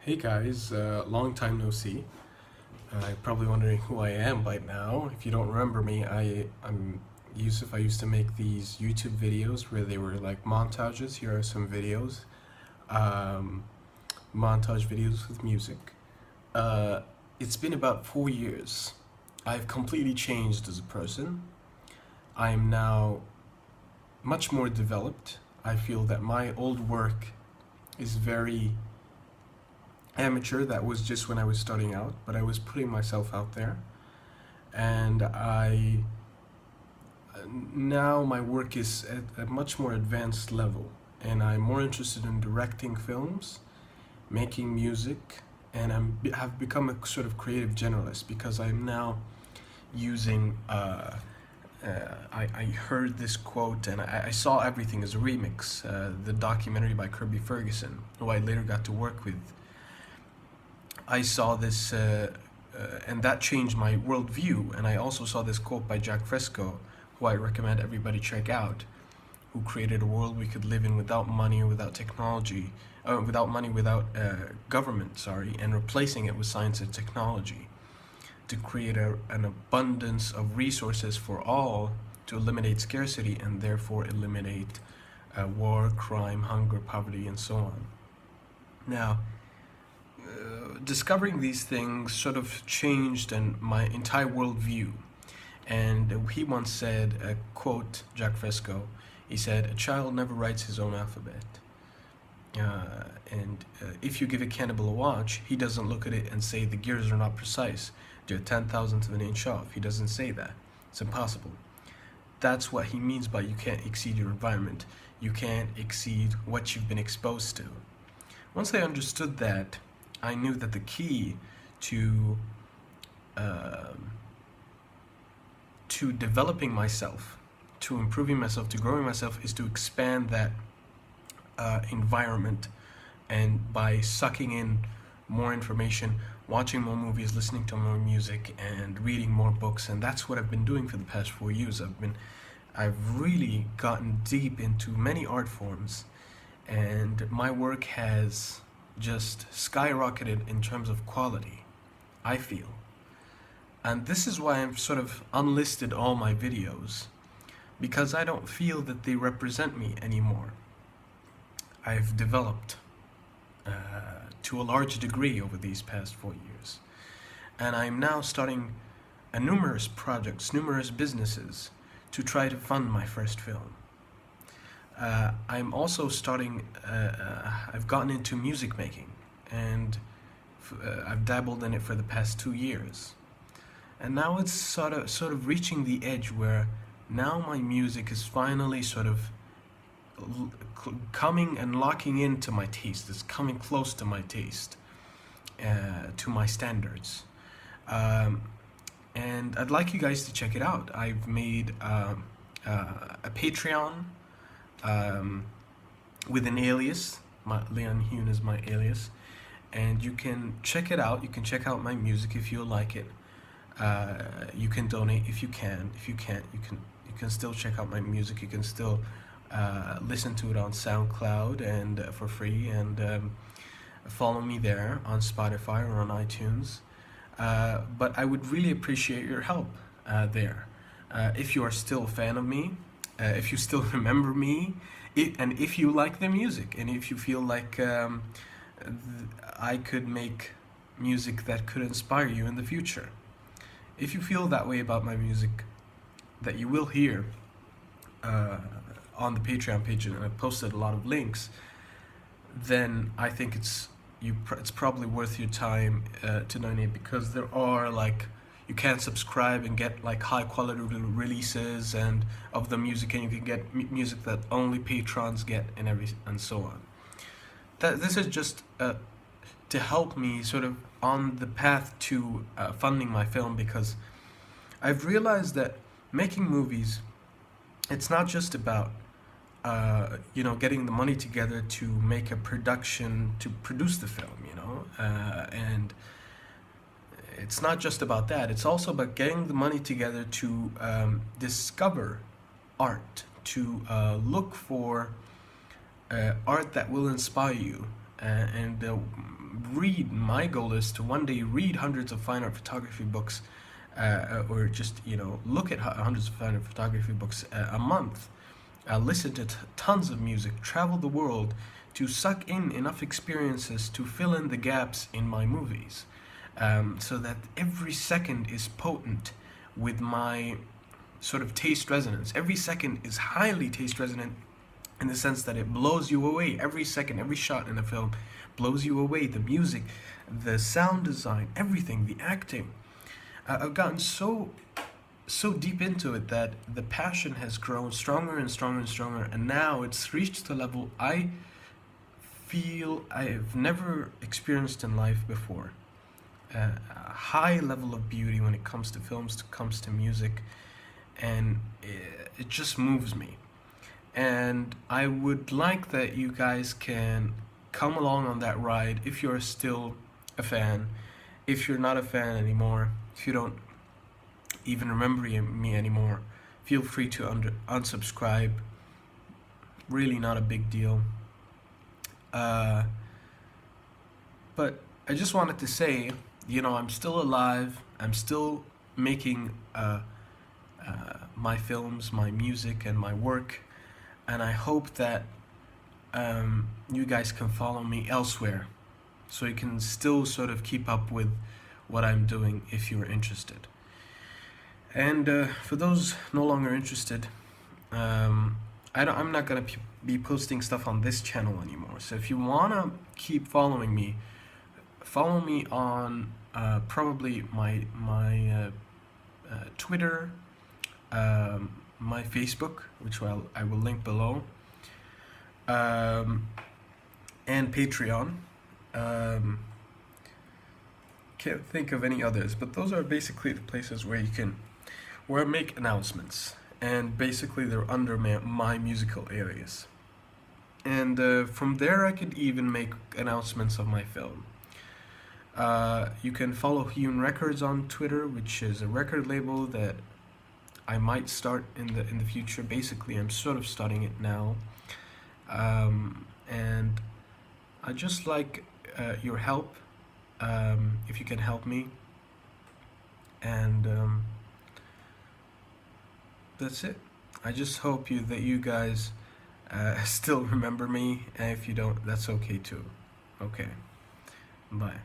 Hey guys, long time no see. You're probably wondering who I am by now. If you don't remember me, I'm Yusuf. I used to make these YouTube videos where they were like montages. Here are some videos, um, montage videos with music. Uh, it's been about 4 years. I've completely changed as a person. I am now much more developed. I feel that my old work is very amateur. That was just when I was starting out, but I was putting myself out there. And I now my work is at a much more advanced level, and I'm more interested in directing films, making music, and have become a sort of creative generalist because I'm now using. I heard this quote and I saw everything as a remix. The documentary by Kirby Ferguson, who I later got to work with. I saw this, and that changed my worldview. And I also saw this quote by Jack Fresco, who I recommend everybody check out, who created a world we could live in without money, without technology, without money, without government, sorry, and replacing it with science and technology to create an abundance of resources for all to eliminate scarcity and therefore eliminate war, crime, hunger, poverty, and so on. Now, discovering these things sort of changed my entire worldview. And he once said, quote Jack Fresco, he said, "A child never writes his own alphabet. And if you give a cannibal a watch, he doesn't look at it and say the gears are not precise. They're 10,000th of an inch off. He doesn't say that. It's impossible." That's what he means by you can't exceed your environment. You can't exceed what you've been exposed to. Once I understood that, I knew that the key to developing myself, to improving myself, to growing myself, is to expand that environment, and by sucking in more information, watching more movies, listening to more music, and reading more books. And that's what I've been doing for the past 4 years. I've really gotten deep into many art forms, and my work has just skyrocketed in terms of quality, I feel. And this is why I've sort of unlisted all my videos, because I don't feel that they represent me anymore. I've developed to a large degree over these past 4 years. And I'm now starting numerous projects, numerous businesses to try to fund my first film. I'm also starting, I've gotten into music making, and I've dabbled in it for the past 2 years. And now it's sort of reaching the edge where now my music is finally sort of coming and locking into my taste. It's coming close to my taste, to my standards. And I'd like you guys to check it out. I've made a Patreon with an alias. Leon Hune is my alias. And you can check it out. You can check out my music if you like it. You can donate if you can. If you can't, you can still check out my music. You can still listen to it on SoundCloud and for free, and follow me there on Spotify or on iTunes. But I would really appreciate your help there. If you are still a fan of me, if you still remember me, and if you like the music, and if you feel like I could make music that could inspire you in the future. If you feel that way about my music, that you will hear on the Patreon page, and I posted a lot of links, then I think it's probably worth your time to donate, because there are you can subscribe and get high quality releases and of the music, and you can get music that only patrons get, and so on. This is just to help me sort of on the path to funding my film, because I've realized that making movies, it's not just about getting the money together to make a production, to produce the film, and it's not just about that. It's also about getting the money together to discover art, to look for art that will inspire you, and read. My goal is to one day read hundreds of fine art photography books, or just look at hundreds of fine art photography books a month. Listen to tons of music, travel the world to suck in enough experiences to fill in the gaps in my movies, so that every second is potent with my sort of taste resonance. Every second is highly taste resonant in the sense that it blows you away. Every second, every shot in a film blows you away. The music, the sound design, everything, the acting. I've gotten so deep into it that the passion has grown stronger and stronger and stronger, and now it's reached a level I feel I've never experienced in life before. A high level of beauty when it comes to films, comes to music, and it just moves me. And I would like that you guys can come along on that ride if you're still a fan. If you're not a fan anymore, if you don't even remember me anymore, feel free to unsubscribe. Really not a big deal. But I just wanted to say, I'm still alive. I'm still making my films, my music, and my work. And I hope that you guys can follow me elsewhere, so you can still sort of keep up with what I'm doing if you're interested. And for those no longer interested, I'm not gonna be posting stuff on this channel anymore. So if you wanna keep following me, follow me on probably my Twitter, my Facebook, which I will link below, and Patreon. Can't think of any others, but those are basically the places where I make announcements, and basically they're under my musical alias. And from there I could even make announcements of my film. You can follow Hewn Records on Twitter, which is a record label that I might start in the future. Basically, I'm sort of starting it now, and I just like your help, if you can help me, and that's it. I just hope that you guys still remember me, and if you don't, that's okay too. Okay, bye.